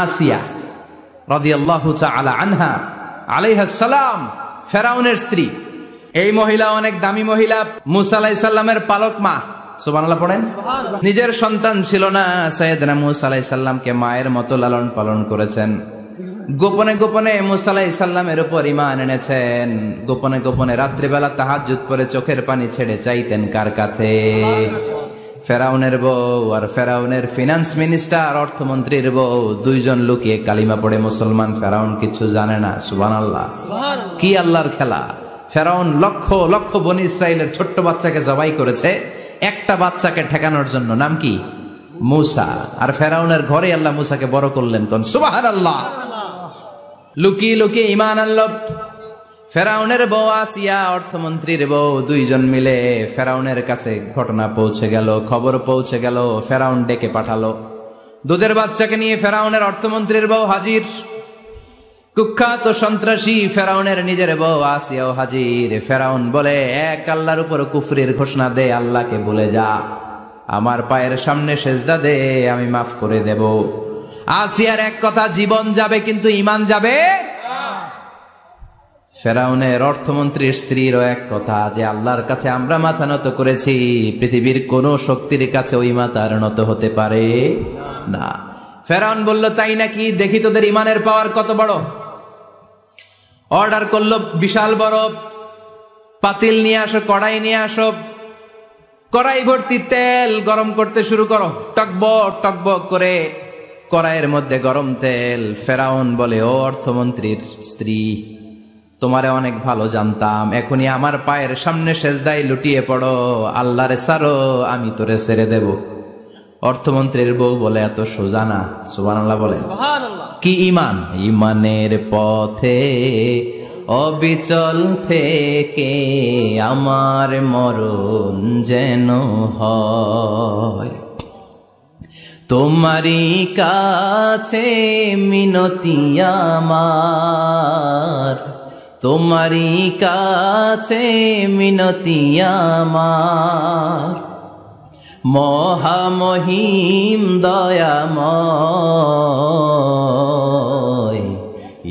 আসিয়া রাদিয়াল্লাহু তাআলা আনহা আলাইহাস সালাম, ফেরাউনের স্ত্রী। এই মহিলা অনেক দামি মহিলা, মুসা আলাইহিস সালামের পালক মা। সুবহানাল্লাহ পড়েন। নিজের সন্তান ছিল না, সাইয়েদনা মুসা আলাইহিস সালামকে মায়ের মতো লালন পালন করেছেন। গোপনে গোপনে মুসা আলাইহিস সালামের উপর ঈমান এনেছেন। গোপনে গোপনে রাত্রিবেলা তাহাজ্জুদ পড়ে চোখের পানি ছেড়ে চাইতেন কার কাছে? ফেরাউনের বউ আর ফেরাউনের ফিনান্স মিনিস্টার, অর্থমন্ত্রীর বউ, দুইজন লুকিয়ে কালিমা পড়ে মুসলমান। ফেরাউন কিছু জানে না। সুবহানাল্লাহ। কি আল্লাহর খেলা! ফেরাউন লক্ষ লক্ষ বনি ইসরাইলের ছোট্ট বাচ্চাকে জবাই করেছে একটা বাচ্চাকে ঠেকানোর জন্য। নাম কি? মুসা। আর ফেরাউনের ঘরে আল্লাহ মুসাকে বড় করলেন। কোন সুবহানাল্লাহ। লুকিয়ে লুকিয়ে ঈমান আনলো। ফেরাউনের বউ আসিয়া, অর্থমন্ত্রীর বউ, দুইজন মিলে ফেরাউনের কাছে ঘটনা পৌঁছে গেল, খবর পৌঁছে গেল। ফেরাউন ডেকে পাঠালো। দুধের বাচ্চাকে নিয়ে ফেরাউনের অর্থমন্ত্রীর বউ হাজির। কুখ্যাত সন্ত্রাসী ফেরাউনের নিজের বউ আসিয়াও হাজির। ফেরাউন বলে, এক আল্লাহর উপর কুফরির ঘোষণা দে, আল্লাহকে ভুলে যা, আমার পায়ের সামনে সেজদা দে, আমি মাফ করে দেব। আসিয়ার এক কথা, জীবন যাবে কিন্তু ঈমান যাবে। ফেরাউনের অর্থমন্ত্রীর স্ত্রীরও এক কথা, যে আল্লাহর কাছে আমরা মাথা নত করেছি, পৃথিবীর কোন শক্তির কাছে ওই মাথা আর নত হতে পারে না। ফেরাউন বলল, তাই নাকি? দেখি তোদের ঈমানের পাওয়ার কত বড়। অর্ডার করলো, বিশাল বড় পাতিল নিয়ে আসো, কড়াই নিয়ে আসো, কড়াই ভর্তি তেল গরম করতে শুরু করো। টকবক টকবক করে কড়াইয়ের মধ্যে গরম তেল। ফেরাউন বলে, ও অর্থমন্ত্রীর স্ত্রী, তোমারে অনেক ভালো জানতাম, এখনই আমার পায়ের সামনে সেজদায় লুটিয়ে পড়ো, আল্লাহরে ছাড়ো, আমি তোরে ছেড়ে দেব। অর্থমন্ত্রীর বউ বলে, এত সোজা না। সুবহানাল্লাহ বলে। কি ঈমান? ঈমানের পথে অবিচল থেকে আমার মরণ যেন হয়, তোমারই কাছে মিনতি আমার, তোমারই কাছে মিনতি আমার, মহামহিম দয়াময়,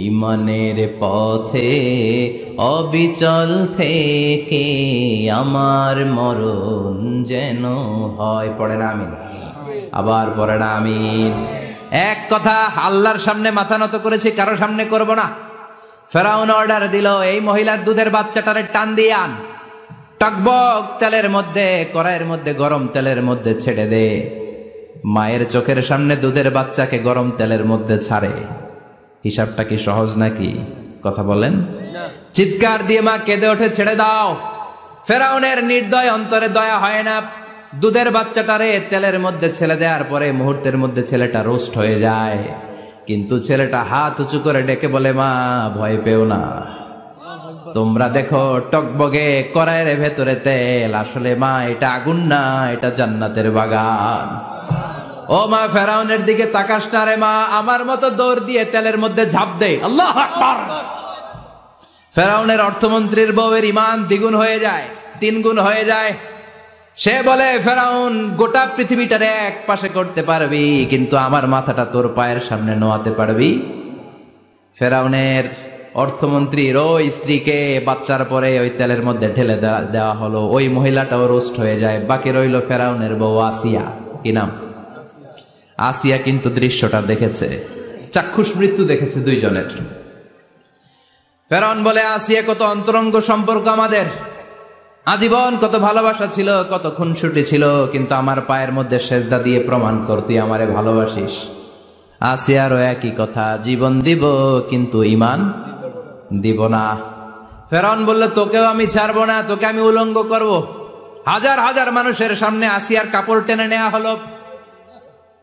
ঈমানের পথে অবিচল থেকে আমার মরণ যেন হয়। পড়েন আমিন। আবার পড়েন আমিন। এক কথা, আল্লাহর সামনে মাথা নত করেছি, কারো সামনে করব না। ফেরাউন অর্ডার দিল, এই মহিলার দুধের বাচ্চাটারে টান দিয়ে আন, টকবক তেলের মধ্যে, কড়াইয়ের মধ্যে গরম তেলের মধ্যে ছেড়ে দে। মায়ের চোখের সামনে দুধের বাচ্চাকে গরম তেলের মধ্যে ছাড়ে। হিসাবটা কি সহজ নাকি? কথা বলেন। চিৎকার দিয়ে মা কেঁদে ওঠে, ছেড়ে দাও। ফেরাউনের নির্দয় অন্তরে দয়া হয় না। দুধের বাচ্চাটারে তেলের মধ্যে ছেড়ে দেওয়ার পরে মুহূর্তের মধ্যে ছেলেটা রোস্ট হয়ে যায়। কিন্তু ছেলেটা হাত উঁচু করে ডেকে বলে, মা ভয় পেও না, তোমরা দেখো টকবগে কড়াইয়ের ভেতরে তেল, আসলে মা এটা আগুন না, এটা জান্নাতের বাগান। ও মা, ফেরাউনের দিকে তাকাস না রে মা, আমার মতো দৌড় দিয়ে তেলের মধ্যে ঝাঁপ দে। আল্লাহু আকবার। ফেরাউনের অর্থমন্ত্রীর বউয়ের ঈমান দ্বিগুণ হয়ে যায়, 3 গুণ হয়ে যায়। সে বলে, ফেরাউন, গোটা পৃথিবীটারে এক পাশে করতে পারবি, কিন্তু আমার মাথাটা তোর পায়ের সামনে নোয়াতে পারবি? ফেরাউনের অর্থমন্ত্রীর ওই স্ত্রীকে বাচ্চার পরে ওই তেলের মধ্যে ঢেলে দেওয়া হলো। ওই মহিলাটাও রোস্ট হয়ে যায়। বাকি রইল ফেরাউনের বউ আসিয়া। কি নাম? আসিয়া কিন্তু দৃশ্যটা দেখেছে, চাক্ষুষ মৃত্যু দেখেছে দুইজনের। ফেরাউন বলে, আসিয়া, কত অন্তরঙ্গ সম্পর্ক আমাদের, আজীবন কত ভালোবাসা ছিল, কত খুনসুটি ছিল, কিন্তু আমার পায়ের মধ্যে সেজদা দিয়ে প্রমাণ কর তুই আমারে ভালোবাসিস। আসিয়ারও একই কথা, জীবন দিব কিন্তু ঈমান দিব না। ফেরাউন বলল, তোকেও আমি ছাড়বো না, তোকে আমি উলঙ্গ করব। হাজার হাজার মানুষের সামনে আসিয়ার কাপড় টেনে নেওয়া হলো,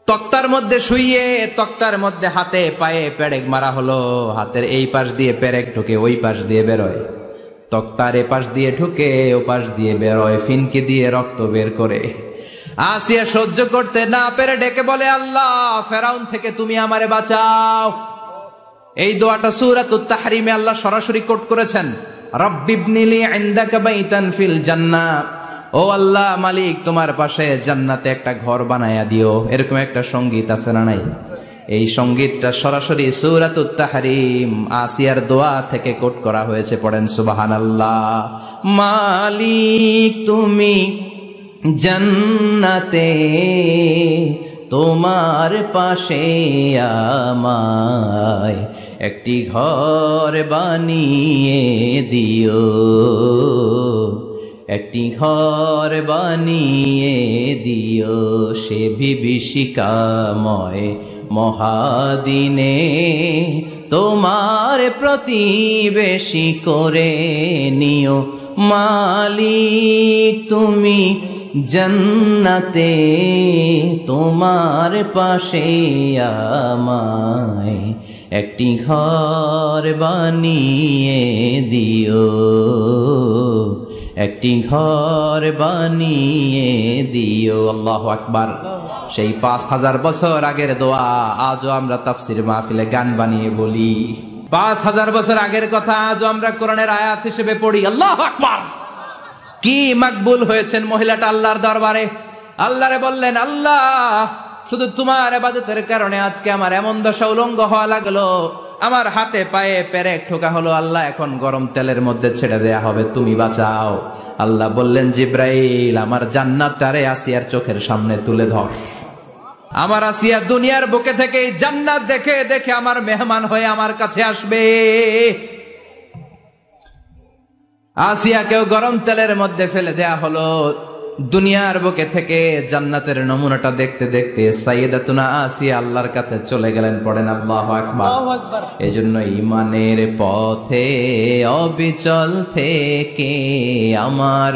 তক্তার মধ্যে শুইয়ে তক্তার মধ্যে হাতে পায়ে পেরেক মারা হলো। হাতের এই পাশ দিয়ে পেরেক ঢুকে ওই পাশ দিয়ে বেরোয়, তক্তার এ পাশ দিয়ে ঢুকে ও পাশ দিয়ে বেরোয়, ফিনকি দিয়ে রক্ত বের করে। আসিয়া সহ্য করতে না পেরে ডেকে বলে, আল্লাহ, ফেরাউন থেকে তুমি আমারে বাঁচাও। এই দোয়াটা সূরাতুত তাহরিমে আল্লাহ সরাসরি কোট করেছেন, রব্বিবনিলি ইনদাকা বাইতান ফিল জান্নাহ, ও আল্লাহ মালিক, তোমার পাশে জান্নাতে একটা ঘর বানায়া দিও। এরকম একটা সঙ্গীত আছে না নাই? এই সঙ্গীতটা সরাসরি সূরাতুত তাহরিম আসিয়ার দোয়া থেকে কোট করা হয়েছে, পড়েন সুবহানাল্লাহ। মালিক তুমি জান্নাতে তোমার পাশে আমায় একটি ঘর বানিয়ে দিও, একটি ঘর বানিয়ে দিও সে বিভীষিকাময় মহাদিনে তোমার প্রতিবেশী করে নিও। মালিক তুমি জান্নাতে তোমার পাশে আমায় একটি ঘর বানিয়ে দিও, একটি ঘর বানিয়ে দিও। আল্লাহু আকবার। সেই 5000 বছর আগের দোয়া আজও আমরা তাফসীর মাহফিলে গান বানিয়ে বলি। 5000 বছর আগের কথা আজও আমরা কোরআনের আয়াত হিসেবে পড়ি। আল্লাহু আকবার। কি মাকবুল হয়েছেন মহিলাটা আল্লাহর দরবারে। আল্লাহরে বললেন, আল্লাহ শুধু তোমার ইবাদতের কারণে আজকে আমার এমন দশা উলঙ্গ হওয়া লাগলো, আমার হাতে পায়ে পেরেক ঠোকা হলো, আল্লাহ এখন গরম তেলের মধ্যে ছেড়ে দেয়া হবে, তুমি বাঁচাও। আল্লাহ বললেন, জিব্রাইল আমার জান্নাতটারে আসিয়ার চোখের সামনে তুলে ধর। আমার আসিয়া দুনিয়ার বুকে থেকে জান্নাত দেখে দেখে আমার মেহমান হয়ে আমার কাছে আসবে। আসিয়াকেও গরম তেলের মধ্যে ফেলে দেয়া হলো। দুনিয়ার বুকে থেকে জান্নাতের নমুনাটা দেখতে দেখতে সাইয়েদাতুনা আসিয়া আল্লাহর কাছে চলে গেলেন। পড়েন আল্লাহু আকবার। এজন্য ঈমানের পথে অবিচল থেকে আমার